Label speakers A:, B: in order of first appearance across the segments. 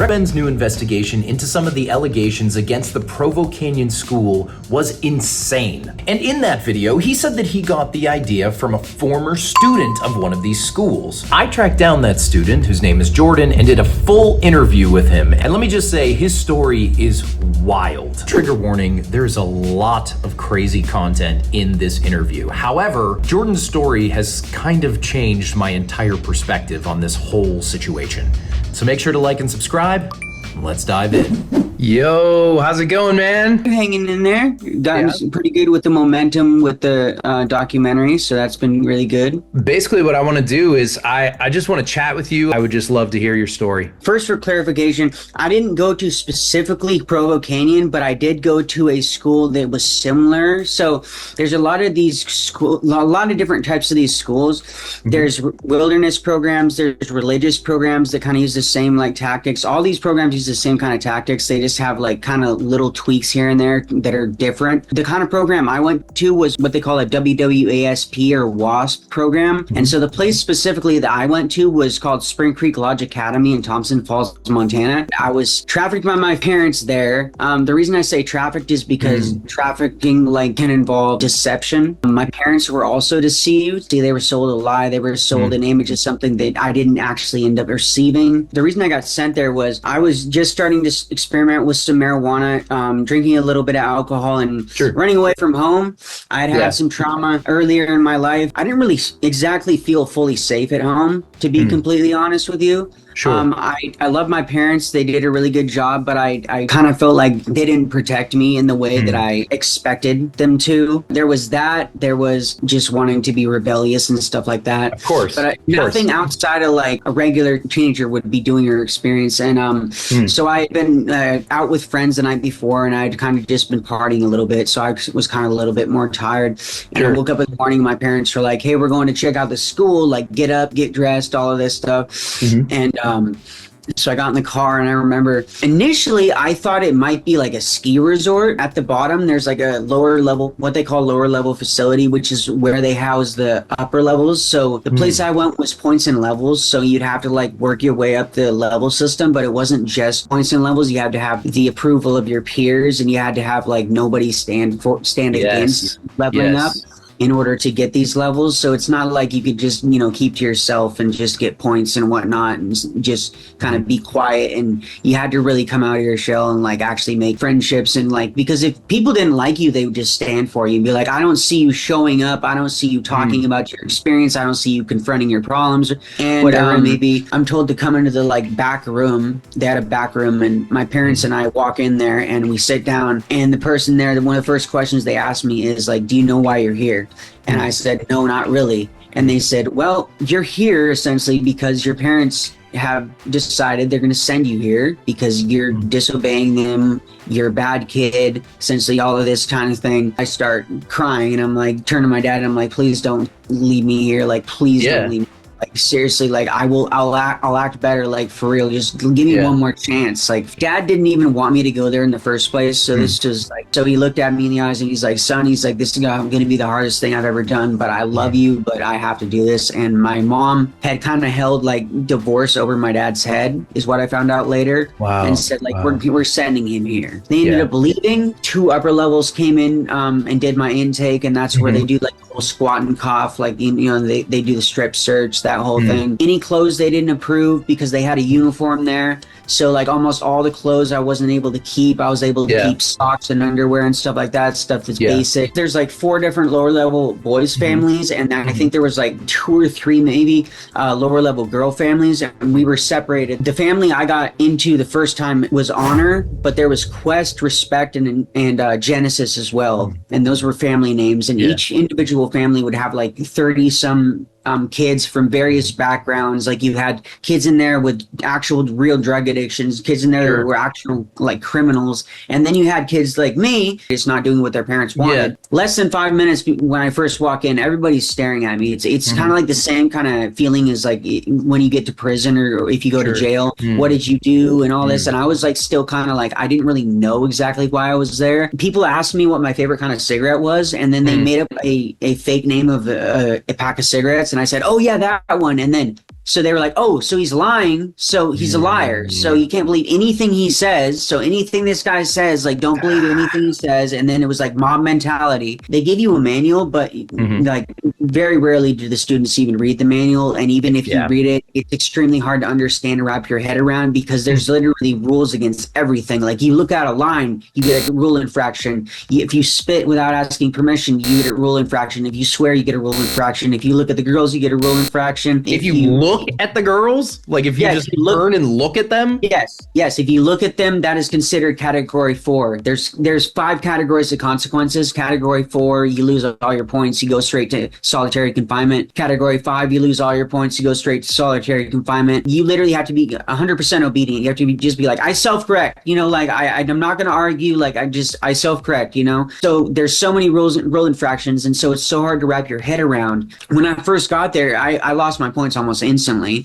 A: Ben's new investigation into some of the allegations against the Provo Canyon School was insane. And in that video, he said that he got the idea from a former student of one of these schools. I tracked down that student, whose name is Jordan, and did a full interview with him. And let me just say, his story is wild. Trigger warning, there's a lot of crazy content in this interview. However, Jordan's story has kind of changed my entire perspective on this whole situation. So make sure to like and subscribe. Let's dive in.
B: Yo, how's it going, man?
C: Hanging in there. Gotten pretty good with the momentum with the documentary, so that's been really good.
B: Basically, what I want to do is I just want to chat with you. I would just love to hear your story.
C: First, for clarification, I didn't go to specifically Provo Canyon, but I did go to a school that was similar. So there's a lot of different types of these schools. Mm-hmm. There's wilderness programs, there's religious programs that kind of use the same like tactics. All these programs use the same kind of tactics. They just have like kind of little tweaks here and there that are different. The kind of program I went to was what they call a WWASP or WASP program. And so the place specifically that I went to was called Spring Creek Lodge Academy in Thompson Falls, Montana. I was trafficked by my parents there. The reason I say trafficked is because trafficking like can involve deception. My parents were also deceived. They were sold a lie. They were sold an image of something that I didn't actually end up receiving. The reason I got sent there was I was just starting to experiment with some marijuana, drinking a little bit of alcohol, and running away from home. I had some trauma earlier in my life. I didn't really exactly feel fully safe at home, to be completely honest with you. I love my parents. They did a really good job, but I kind of felt like they didn't protect me in the way that I expected them to. There was that. There was just wanting to be rebellious and stuff like that.
B: Of course.
C: But nothing outside of like a regular teenager would be doing or experience. And so I had been out with friends the night before, and I'd kind of just been partying a little bit. So I was kind of a little bit more tired. And I woke up in the morning. My parents were like, "Hey, we're going to check out the school. Like, get up, get dressed, all of this stuff." And so I got in the car, and I remember initially I thought it might be like a ski resort. At the bottom, there's like a lower level, what they call lower level facility, which is where they house the upper levels. So the place I went was points and levels. So you'd have to like work your way up the level system, but it wasn't just points and levels. You had to have the approval of your peers, and you had to have like nobody stand against leveling up in order to get these levels. So it's not like you could just, keep to yourself and just get points and whatnot and just kind of be quiet. And you had to really come out of your shell and like actually make friendships. And like, because if people didn't like you, they would just stand for you and be like, I don't see you showing up. I don't see you talking about your experience. I don't see you confronting your problems. And whatever, maybe I'm told to come into the like back room. They had a back room, and my parents and I walk in there and we sit down, and the person there, one of the first questions they asked me is like, do you know why you're here? And I said, no, not really. And they said, well, you're here essentially because your parents have decided they're going to send you here because you're disobeying them. You're a bad kid, essentially all of this kind of thing. I start crying, and I'm like, turn to my dad, and I'm like, please don't leave me here. Like, please don't leave me. Like, seriously, like I'll act better, like for real. Just give me one more chance. Like, Dad didn't even want me to go there in the first place. So this just like, so he looked at me in the eyes and he's like, son, he's like, this is going to be the hardest thing I've ever done, but I love you, but I have to do this. And my mom had kind of held like divorce over my dad's head, is what I found out later. Wow. And said like, we're sending him here. They ended up leaving. 2 upper levels came in and did my intake, and that's where they do like whole squat and cough, like they do the strip search, that whole thing. Any clothes they didn't approve because they had a uniform there. So like almost all the clothes I wasn't able to keep. I was able to keep socks and underwear and stuff like that, stuff that's basic. There's like 4 different lower level boys families, and I think there was like 2 or 3 maybe lower level girl families, and we were separated. The family I got into the first time was Honor, but there was Quest, Respect, and Genesis as well. And those were family names, and each individual family would have like 30 some kids from various backgrounds. Like you had kids in there with actual real drug addictions, kids in there that were actual like criminals, and then you had kids like me just not doing what their parents wanted. Less than 5 minutes when I first walk in, everybody's staring at me. It's kind of like the same kind of feeling as like when you get to prison or if you go to jail. What did you do and all this? And I was like still kind of like I didn't really know exactly why I was there. People asked me what my favorite kind of cigarette was, and then they made up a fake name of a pack of cigarettes. And I said, oh yeah, that one. And then So they were like, oh, so he's lying. So he's a liar. So you can't believe anything he says. So anything this guy says, like, don't believe anything he says. And then it was like mob mentality. They give you a manual, but like very rarely do the students even read the manual. And even if you read it, it's extremely hard to understand and wrap your head around because there's literally rules against everything. Like you look at a line, you get a rule infraction. If you spit without asking permission, you get a rule infraction. If you swear, you get a rule infraction. If you look at the girls, you get a rule infraction.
B: If you look at the girls, like if you just turn and look at them,
C: yes, if you look at them, that is considered category 4. There's 5 categories of consequences. Category 4, you lose all your points, you go straight to solitary confinement. Category 5, you lose all your points, you go straight to solitary confinement. You literally have to be 100% obedient. You have to just be like, I self-correct, you know, like I'm not going to argue, like I self-correct, you know. So there's so many rule infractions, and so it's so hard to wrap your head around. When I first got there, I lost my points almost instantly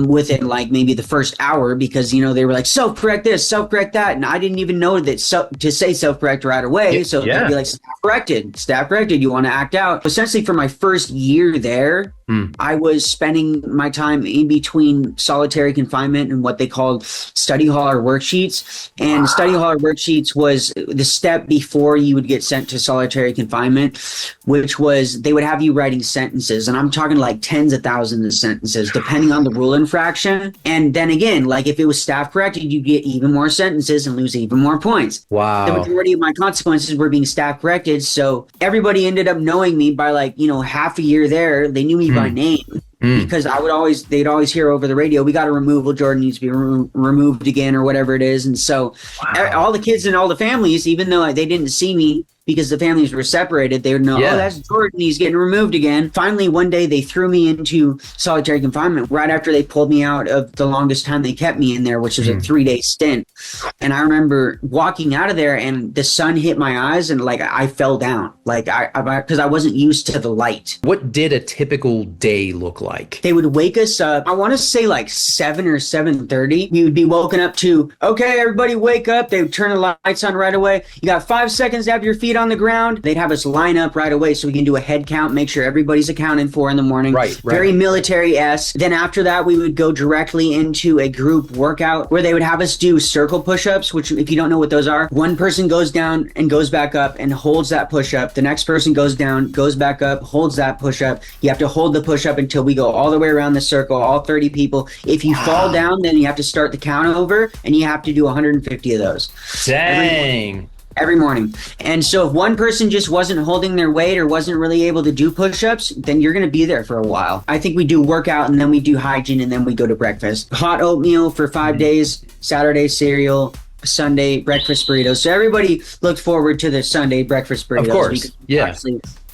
C: within like maybe the first hour because, you know, they were like, self-correct this, self-correct that. And I didn't even know that to say self-correct right away. So they'd be like, staff corrected, you want to act out. Essentially for my first year there, I was spending my time in between solitary confinement and what they called study hall or worksheets. And study hall or worksheets was the step before you would get sent to solitary confinement, which was they would have you writing sentences. And I'm talking like tens of thousands of sentences, depending on the rule infraction. And then again, like if it was staff corrected, you get even more sentences and lose even more points.
B: Wow.
C: The majority of my consequences were being staff corrected. So everybody ended up knowing me by like, you know, half a year there. They knew me by name. Because they'd always hear over the radio, we got a removal, Jordan needs to be removed again or whatever it is. And so all the kids and all the families, even though they didn't see me because the families were separated, they would know, oh, that's Jordan, he's getting removed again. Finally, one day they threw me into solitary confinement right after they pulled me out of the longest time they kept me in there, which was a 3-day stint. And I remember walking out of there and the sun hit my eyes and like I fell down, like because I wasn't used to the light.
B: What did a typical day look like?
C: They would wake us up, I want to say like 7 or 7:30. We would be woken up to, okay, everybody wake up. They would turn the lights on right away. You got 5 seconds to have your feet on the ground. They'd have us line up right away so we can do a head count, make sure everybody's accounted for in the morning. Right. Very military-esque. Then after that, we would go directly into a group workout where they would have us do circle push-ups, which if you don't know what those are, one person goes down and goes back up and holds that push-up. The next person goes down, goes back up, holds that push-up. You have to hold the push-up until we go all the way around the circle, all 30 people. If you fall down, then you have to start the count over and you have to do 150 of those.
B: Dang.
C: Every morning. And so if one person just wasn't holding their weight or wasn't really able to do push-ups, then you're going to be there for a while. I think we do workout and then we do hygiene and then we go to breakfast. Hot oatmeal for 5 days, Saturday cereal, Sunday breakfast burritos. So everybody looked forward to the Sunday breakfast burritos.
B: Of course. Yeah.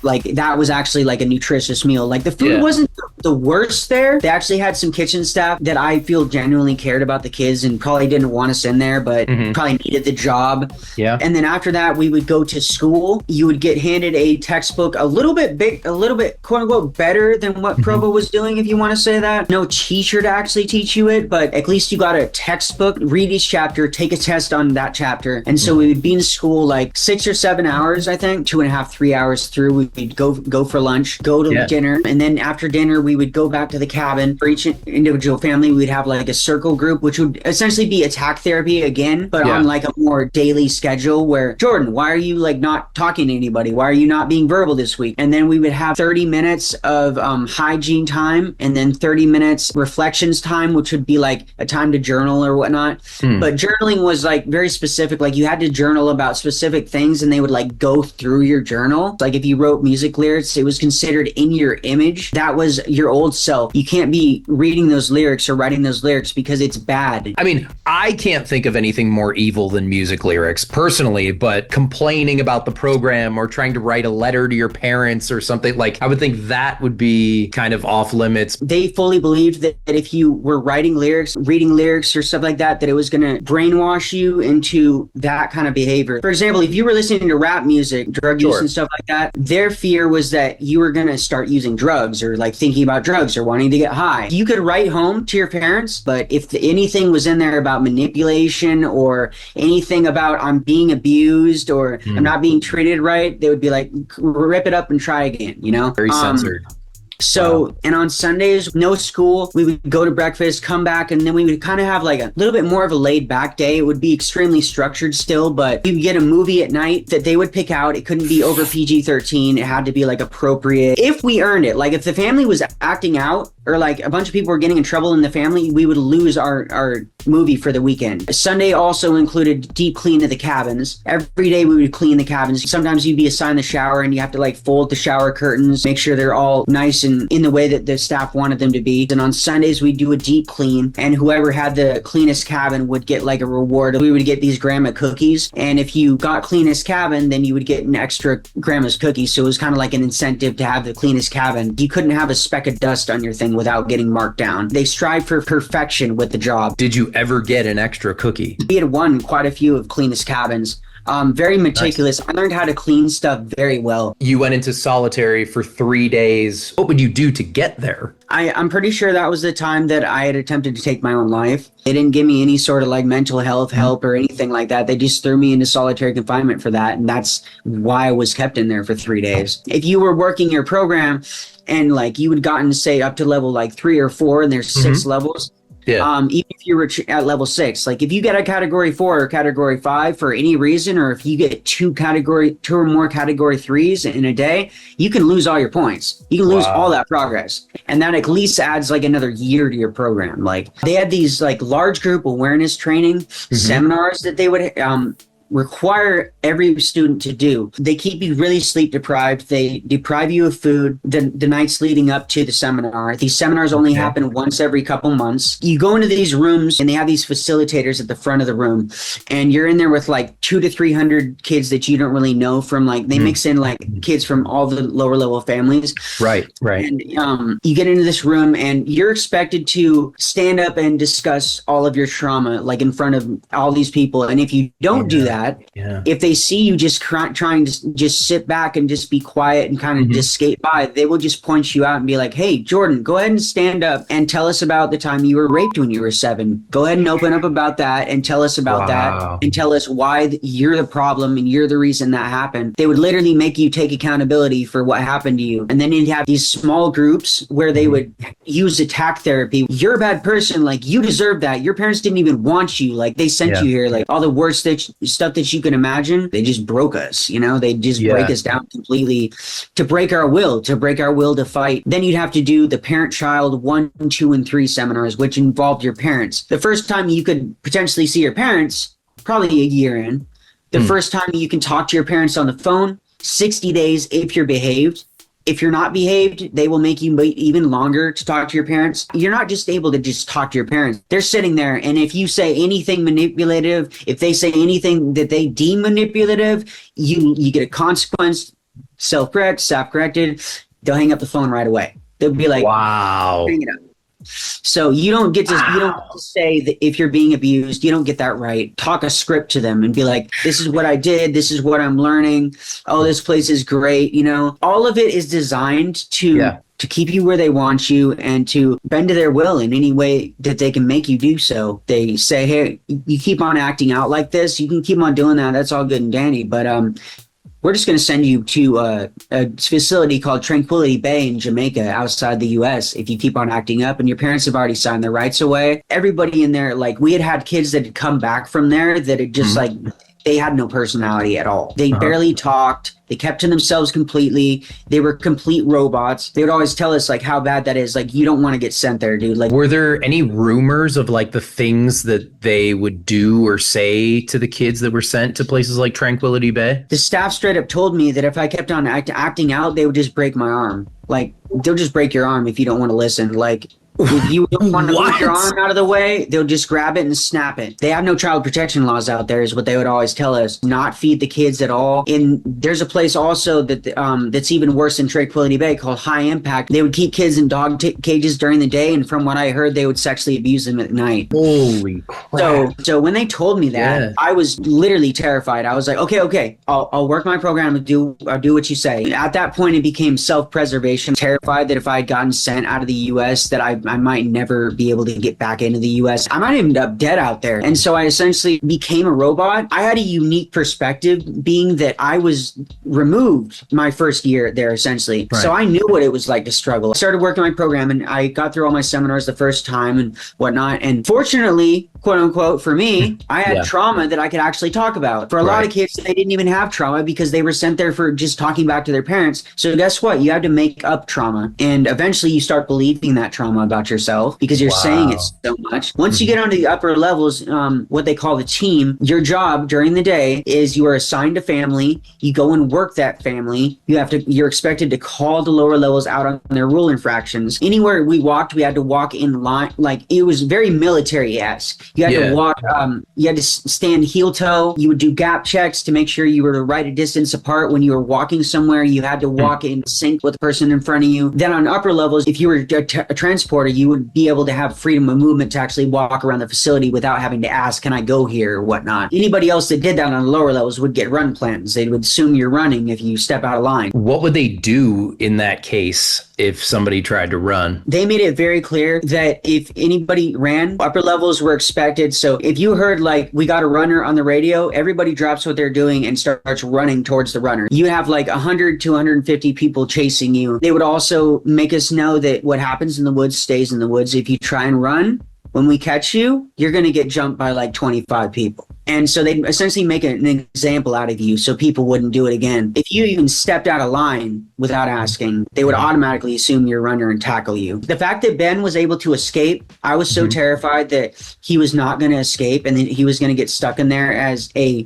C: Like that was actually like a nutritious meal. Like the food wasn't the worst there. They actually had some kitchen staff that I feel genuinely cared about the kids and probably didn't want us in there, but probably needed the job. Yeah. And then after that, we would go to school. You would get handed a textbook, a little bit big, a little bit quote unquote better than what Provo was doing, if you want to say that. No teacher to actually teach you it, but at least you got a textbook, read each chapter, take a test on that chapter. And so we would be in school like 6 or 7 hours, I think, 2.5, 3 hours through. We'd go for lunch, go to dinner, and then after dinner we would go back to the cabin. For each individual family we'd have like a circle group, which would essentially be attack therapy again, but on like a more daily schedule where, Jordan, why are you like not talking to anybody? Why are you not being verbal this week? And then we would have 30 minutes of hygiene time and then 30 minutes reflections time, which would be like a time to journal or whatnot. But journaling was like very specific. Like you had to journal about specific things and they would like go through your journal. Like if you wrote music lyrics, it was considered in your image. That was your old self. You can't be reading those lyrics or writing those lyrics because it's bad.
B: I mean, I can't think of anything more evil than music lyrics personally, but complaining about the program or trying to write a letter to your parents or something, like I would think that would be kind of off limits.
C: They fully believed that if you were writing lyrics, reading lyrics or stuff like that, that it was going to brainwash you into that kind of behavior. For example, if you were listening to rap music, drug use and stuff like that, their fear was that you were going to start using drugs or like thinking about drugs or wanting to get high. You could write home to your parents, but if anything was in there about manipulation or anything about I'm being abused or I'm not being treated right, they would be like, rip it up and try again, you know?
B: Very censored.
C: So, and on Sundays, no school. We would go to breakfast, come back, and then we would kind of have like a little bit more of a laid back day. It would be extremely structured still, but we would get a movie at night that they would pick out. It couldn't be over PG-13. It had to be like appropriate. If we earned it, like if the family was acting out or like a bunch of people were getting in trouble in the family, we would lose our movie for the weekend. Sunday also included deep clean of the cabins. Every day we would clean the cabins. Sometimes you'd be assigned the shower and you have to like fold the shower curtains, make sure they're all nice and in the way that the staff wanted them to be. And on Sundays we'd do a deep clean, and whoever had the cleanest cabin would get like a reward. We would get these grandma cookies, and if you got cleanest cabin, then you would get an extra grandma's cookie. So it was kind of like an incentive to have the cleanest cabin. You couldn't have a speck of dust on your thing without getting marked down. They strive for perfection with the job.
B: Did you ever get an extra cookie?
C: We had won quite a few of cleanest cabins. Very meticulous. Nice. I learned how to clean stuff very well.
B: You went into solitary for 3 days. What would you do to get there?
C: I'm pretty sure that was the time that I had attempted to take my own life. They didn't give me any sort of like mental health help or anything like that. They just threw me into solitary confinement for that. And that's why I was kept in there for 3 days. If you were working your program and like you had gotten, say, up to level like 3 or 4, and there's 6 levels. Yeah. Even if you were at level 6, like if you get a category 4 or category 5 for any reason, or if you get 2 or more category 3s in a day, you can lose all your points. You can lose all that progress. And that at least adds like another year to your program. Like they had these like large group awareness training seminars that they would require every student to do. They keep you really sleep deprived. They deprive you of food the nights leading up to the seminar. These seminars only happen once every couple months. You go into these rooms and they have these facilitators at the front of the room, and you're in there with like 200 to 300 kids that you don't really know from like, they mix in like kids from all the lower level families.
B: Right.
C: And you get into this room and you're expected to stand up and discuss all of your trauma like in front of all these people. And if you don't do that, if they see you just trying to just sit back and just be quiet and kind of just skate by, they will just point you out and be like, hey, Jordan, go ahead and stand up and tell us about the time you were raped when you were 7. Go ahead and open up about that and tell us about that and tell us why you're the problem and you're the reason that happened. They would literally make you take accountability for what happened to you. And then you'd have these small groups where they would use attack therapy. You're a bad person. Like, you deserve that. Your parents didn't even want you. Like, they sent you here. Like, all the worst stuff that you can imagine, they just broke us, you know, they just break us down completely to break our will to fight. Then you'd have to do the parent-child 1, 2, and 3 seminars, which involved your parents. The first time you could potentially see your parents, probably a year in. The first time you can talk to your parents on the phone, 60 days if you're behaved. If you're not behaved, they will make you wait even longer to talk to your parents. You're not just able to just talk to your parents. They're sitting there, and if you say anything manipulative, if they say anything that they deem manipulative, you get a consequence, self-correct, self-corrected. They'll hang up the phone right away. They'll be like, wow. Hang it up. So you don't get to say that if you're being abused, you don't get that right. Talk a script to them and be like, this is what I did. This is what I'm learning. Oh, this place is great. You know, all of it is designed to keep you where they want you and to bend to their will in any way that they can make you do so. They say, hey, you keep on acting out like this. You can keep on doing that. That's all good and dandy. But we're just going to send you to a facility called Tranquility Bay in Jamaica outside the U.S. if you keep on acting up, and your parents have already signed their rights away. Everybody in there, like, we had kids that had come back from there that had just like, they had no personality at all. They barely talked. They kept to themselves completely. They were complete robots. They would always tell us like how bad that is. Like, you don't want to get sent there, dude. Like,
B: were there any rumors of like the things that they would do or say to the kids that were sent to places like Tranquility Bay?
C: The staff straight up told me that if I kept on acting out, they would just break my arm. Like, they'll just break your arm if you don't want to listen. Like, if you don't want to move your arm out of the way, they'll just grab it and snap it. They have no child protection laws out there, is what they would always tell us. Not feed the kids at all. And there's a place also that that's even worse than Tranquility Bay called High Impact. They would keep kids in dog cages during the day, and from what I heard, they would sexually abuse them at night.
B: Holy crap.
C: So when they told me that, I was literally terrified. I was like, okay, I'll work my program and I'll do what you say. At that point, it became self-preservation. Terrified that if I had gotten sent out of the U.S., that I I might never be able to get back into the US. I might end up dead out there. And so I essentially became a robot. I had a unique perspective, being that I was removed my first year there, essentially. Right. So I knew what it was like to struggle. I started working my program, and I got through all my seminars the first time and whatnot. And fortunately, quote unquote, for me, I had trauma that I could actually talk about. For a lot of kids, they didn't even have trauma because they were sent there for just talking back to their parents. So guess what? You have to make up trauma. And eventually you start believing that trauma about yourself because you're saying it so much. Once you get onto the upper levels, what they call the team, your job during the day is you are assigned a family. You go and work that family. You're expected to call the lower levels out on their rule infractions. Anywhere we walked, we had to walk in line. Like, it was very military-esque. You had to walk, you had to stand heel toe. You would do gap checks to make sure you were right a distance apart. When you were walking somewhere, you had to walk in sync with the person in front of you. Then on upper levels, if you were a transporter, you would be able to have freedom of movement to actually walk around the facility without having to ask, can I go here or whatnot. Anybody else that did that on the lower levels would get run plans. They would assume you're running if you step out of line.
B: What would they do in that case if somebody tried to run?
C: They made it very clear that if anybody ran, upper levels were expected. So if you heard, like, we got a runner on the radio, everybody drops what they're doing and starts running towards the runner. You have like 100 to 150 people chasing you. They would also make us know that what happens in the woods stays in the woods. If you try and run, when we catch you, you're going to get jumped by like 25 people. And so they essentially make an example out of you so people wouldn't do it again. If you even stepped out of line without asking, they would automatically assume you're a runner and tackle you. The fact that Ben was able to escape, I was so terrified that he was not going to escape and that he was going to get stuck in there as a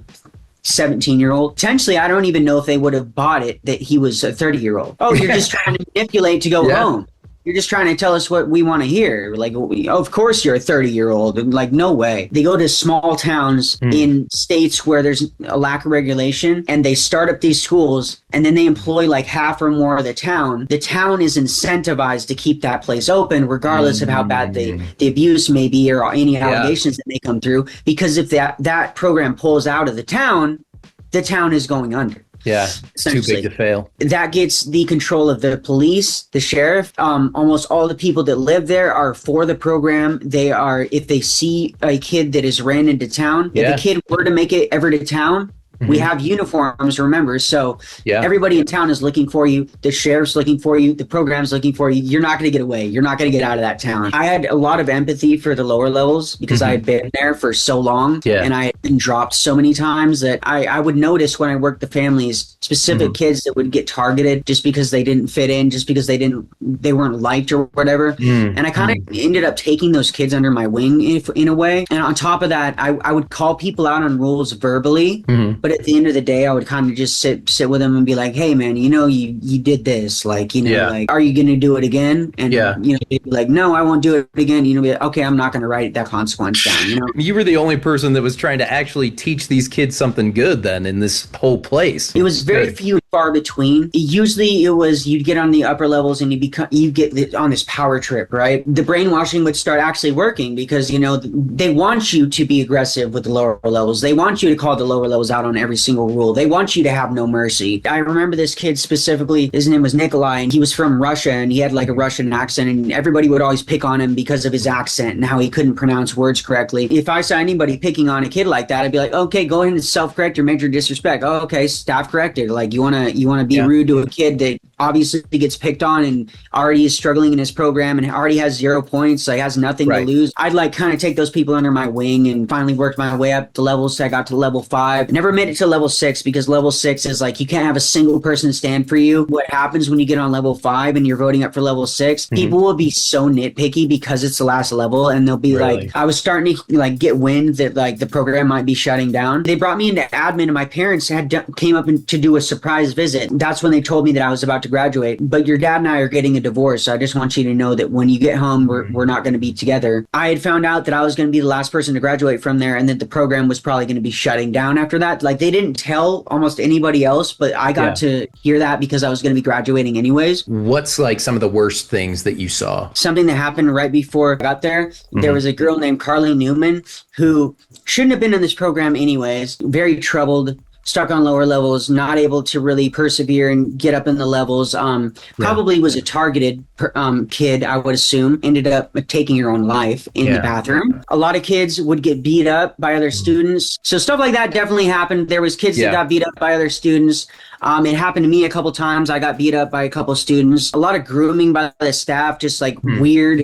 C: 17-year-old. Potentially, I don't even know if they would have bought it that he was a 30-year-old. Oh, you're just trying to manipulate to go home. You're just trying to tell us what we want to hear. Like, of course you're a 30-year-old. Like, no way. They go to small towns in states where there's a lack of regulation, and they start up these schools, and then they employ like half or more of the town. The town is incentivized to keep that place open, regardless of how bad the abuse may be or any allegations that may come through. Because if that program pulls out of the town is going under.
B: Yeah, too big to fail.
C: That gets the control of the police, the sheriff. Almost all the people that live there are for the program. They are, if they see a kid that is ran into town, if the kid were to make it ever to town, we have uniforms, remember? So everybody in town is looking for you. The sheriff's looking for you. The program's looking for you. You're not going to get away. You're not going to get out of that town. I had a lot of empathy for the lower levels because I had been there for so long and I had been dropped so many times that I would notice when I worked the families, specific kids that would get targeted just because they didn't fit in, just because they weren't liked or whatever. And I kind of ended up taking those kids under my wing in a way. And on top of that, I would call people out on rules verbally. But at the end of the day, I would kind of just sit with them and be like, hey, man, you did this. Like, like, are you going to do it again? And, they'd be like, no, I won't do it again. Be like, okay, I'm not going to write that consequence down.
B: You were the only person that was trying to actually teach these kids something good then in this whole place.
C: It was very few and far between. Usually it was you'd get on the upper levels and you get on this power trip, right? The brainwashing would start actually working because, they want you to be aggressive with the lower levels. They want you to call the lower levels out on every single rule. They want you to have no mercy. I remember this kid specifically, his name was Nikolai, and he was from Russia, and he had like a Russian accent, and everybody would always pick on him because of his accent and how he couldn't pronounce words correctly. If I saw anybody picking on a kid like that, I'd be like, okay, go ahead and self-correct or major disrespect. Oh, okay, staff corrected. Like, you want to be rude to a kid that obviously gets picked on and already is struggling in his program and already has 0 points, like has nothing to lose. I'd like kind of take those people under my wing and finally worked my way up to levels. So I got to level 5. Never made it to level 6 because level 6 is like you can't have a single person stand for you. What happens when you get on level 5 and you're voting up for level 6? People will be so nitpicky because it's the last level, and they'll be like, I was starting to like get wind that like the program might be shutting down. They brought me into admin, and my parents came up to do a surprise visit. That's when they told me that I was about to graduate. But your dad and I are getting a divorce, so I just want you to know that when you get home, we're not going to be together. I had found out that I was going to be the last person to graduate from there, and that the program was probably going to be shutting down after that. Like, they didn't tell almost anybody else, but I got to hear that because I was going to be graduating anyways.
B: What's like some of the worst things that you saw?
C: Something that happened right before I got there. There was a girl named Carly Newman who shouldn't have been in this program anyways. Very troubled stuck on lower levels, not able to really persevere and get up in the levels. Probably was a targeted kid, I would assume, ended up taking your own life in the bathroom. A lot of kids would get beat up by other students. So stuff like that definitely happened. There was kids that got beat up by other students. It happened to me a couple times. I got beat up by a couple students. A lot of grooming by the staff, just like weird,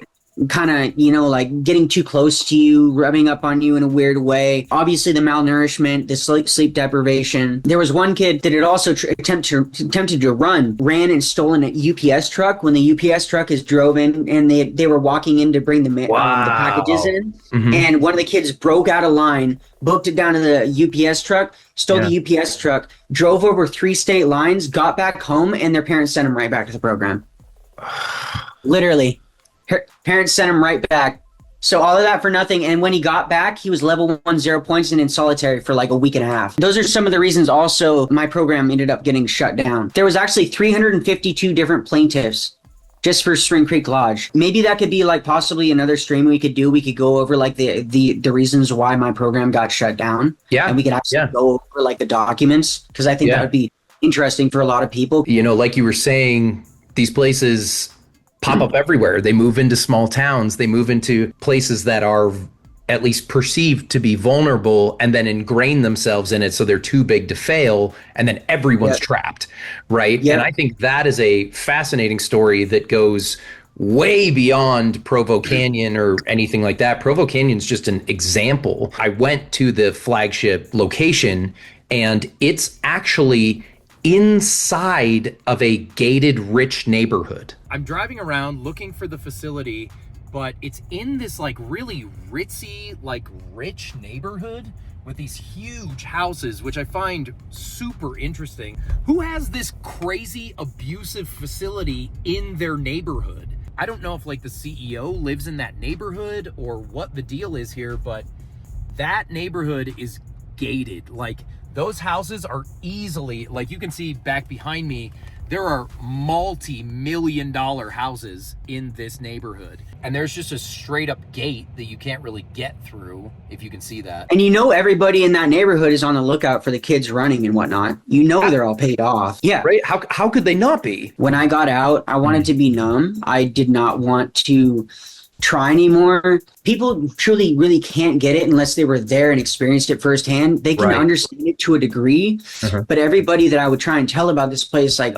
C: kind of, like getting too close to you, rubbing up on you in a weird way. Obviously, the malnourishment, the sleep deprivation. There was one kid that had also attempted to ran and stolen an UPS truck when the UPS truck drove in, and they were walking in to bring the packages in. And one of the kids broke out of line, booked it down to the UPS truck, stole the UPS truck, drove over 3 state lines, got back home, and their parents sent him right back to the program. Literally. Her parents sent him right back. So all of that for nothing. And when he got back, he was level 1, 0 points and in solitary for like a week and a half. Those are some of the reasons also my program ended up getting shut down. There was actually 352 different plaintiffs just for Spring Creek Lodge. Maybe that could be like possibly another stream we could do. We could go over like the reasons why my program got shut down. Yeah. And we could actually go over like the documents, because I think that would be interesting for a lot of people.
B: Like you were saying, these places pop up everywhere. They move into small towns. They move into places that are at least perceived to be vulnerable, and then ingrain themselves in it so they're too big to fail, and then everyone's trapped, right? And I think that is a fascinating story that goes way beyond Provo Canyon or anything like that. Provo Canyon's just an example. I went to the flagship location, and it's actually inside of a gated, rich neighborhood. I'm driving around looking for the facility, but it's in this like really ritzy, like rich neighborhood with these huge houses, which I find super interesting. Who has this crazy abusive facility in their neighborhood? I don't know if like the CEO lives in that neighborhood or what the deal is here, but that neighborhood is gated. Like, those houses are easily, like you can see back behind me, there are multi-million-dollar houses in this neighborhood. And there's just a straight up gate that you can't really get through, if you can see that.
C: And everybody in that neighborhood is on the lookout for the kids running and whatnot. They're all paid off. Yeah.
B: Right? How could they not be?
C: When I got out, I wanted to be numb. I did not want to try anymore. People truly really can't get it unless they were there and experienced it firsthand. They can understand it to a degree, but everybody that I would try and tell about this place, like,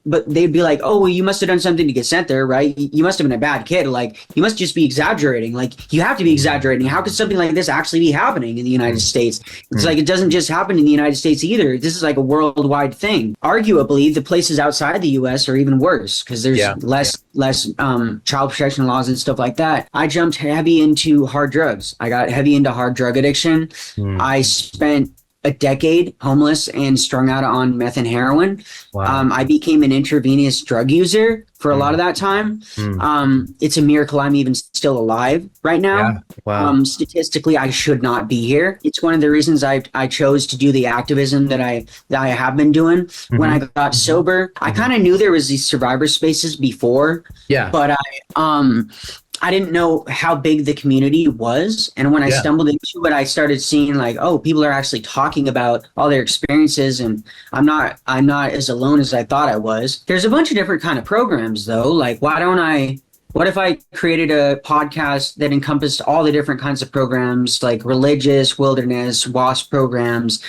C: but they'd be like, oh, well, you must have done something to get sent there, right? You must have been a bad kid. Like, you must just be exaggerating. Like, you have to be exaggerating. How could something like this actually be happening in the United States? It's like, it doesn't just happen in the United States either. This is like a worldwide thing. Arguably, the places outside the U.S. are even worse, because there's less child protection laws and stuff like that. I jumped heavy into hard drugs. I got heavy into hard drug addiction. I spent a decade homeless and strung out on meth and heroin. I became an intravenous drug user for a lot of that time. It's a miracle I'm even still alive right now. Statistically, I should not be here. It's one of the reasons I chose to do the activism that I have been doing. When I got sober, I kind of knew there was these survivor spaces before, but I didn't know how big the community was. And when I stumbled into it, I started seeing like, oh, people are actually talking about all their experiences, and I'm not as alone as I thought I was. There's a bunch of different kind of programs though. Like, what if I created a podcast that encompassed all the different kinds of programs, like religious, wilderness, WASP programs,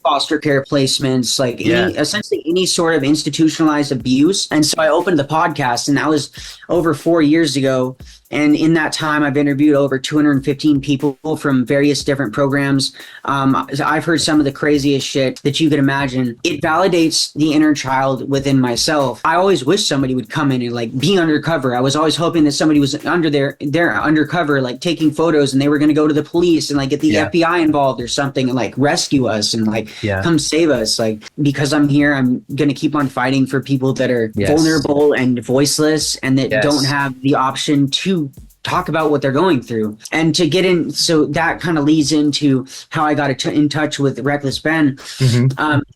C: foster care placements, like essentially any sort of institutionalized abuse. And so I opened the podcast, and that was over 4 years ago. And in that time, I've interviewed over 215 people from various different programs. I've heard some of the craziest shit that you could imagine. It validates the inner child within myself. I always wish somebody would come in and like be undercover. I was always hoping that somebody was they're undercover, like taking photos, and they were going to go to the police and like get the FBI involved or something and like rescue us and like come save us. Like, because I'm here, I'm going to keep on fighting for people that are vulnerable and voiceless and that don't have the option to talk about what they're going through. And to get in, so that kind of leads into how I got in touch with Reckless Ben.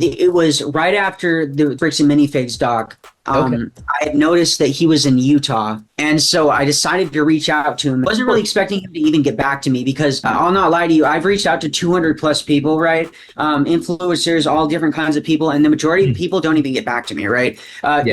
C: It was right after the Bricks and Minifigs doc. I had noticed that he was in Utah. And so I decided to reach out to him. I wasn't really expecting him to even get back to me because I'll not lie to you. I've reached out to 200 plus people, right? Influencers, all different kinds of people. And the majority of people don't even get back to me, right?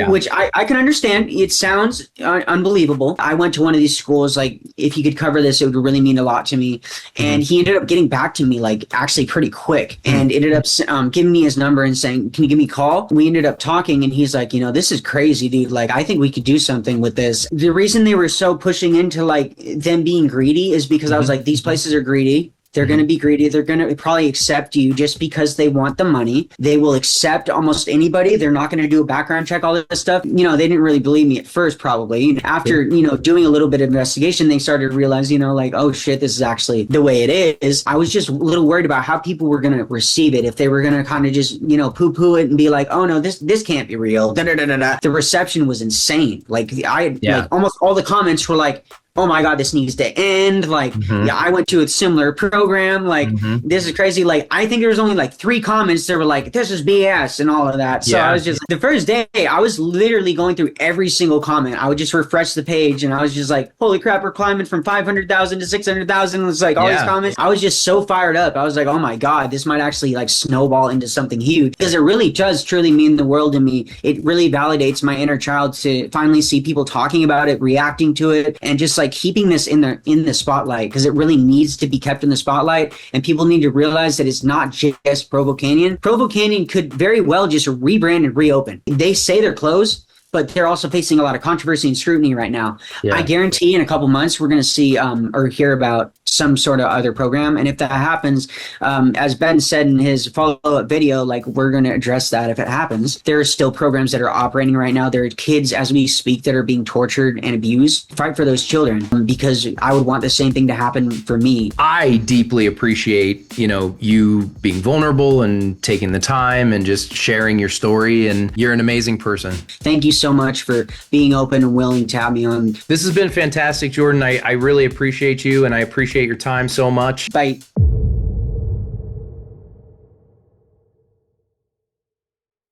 C: Which I can understand. It sounds unbelievable. I went to one of these schools. Like, if you could cover this, it would really mean a lot to me. And he ended up getting back to me, like, actually pretty quick, and ended up giving me his number and saying, can you give me a call? We ended up talking, and he's like, this is crazy, dude. Like, I think we could do something with this. The reason they were so pushing into like them being greedy is because I was like, these places are greedy. They're going to be greedy. They're going to probably accept you just because they want the money. They will accept almost anybody. They're not going to do a background check, all this stuff. They didn't really believe me at first, probably. After, doing a little bit of investigation, they started to realize, like, oh shit, this is actually the way it is. I was just a little worried about how people were going to receive it. If they were going to kind of just, poo-poo it and be like, oh no, this can't be real. The reception was insane. Like, like almost all the comments were like, oh my God, this needs to end. Like, I went to a similar program. Like, this is crazy. Like, I think there was only like 3 comments that were like, this is BS and all of that. So I was just, the first day, I was literally going through every single comment. I would just refresh the page and I was just like, holy crap, we're climbing from 500,000 to 600,000. It's like all these comments. I was just so fired up. I was like, oh my God, this might actually like snowball into something huge, because it really does truly mean the world to me. It really validates my inner child to finally see people talking about it, reacting to it, and just like keeping this in the spotlight, because it really needs to be kept in the spotlight, and people need to realize that it's not just Provo Canyon. Provo Canyon could very well just rebrand and reopen. They say they're closed, but they're also facing a lot of controversy and scrutiny right now. I guarantee in a couple months we're going to see or hear about some sort of other program. And if that happens, as Ben said in his follow-up video, like, we're going to address that if it happens. There are still programs that are operating right now. There are kids as we speak that are being tortured and abused. Fight for those children, because I would want the same thing to happen for me.
B: I deeply appreciate, you being vulnerable and taking the time and just sharing your story. And you're an amazing person.
C: Thank you so much for being open and willing to have me on.
B: This has been fantastic, Jordan. I really appreciate you, and I appreciate your time so much.
C: Bye.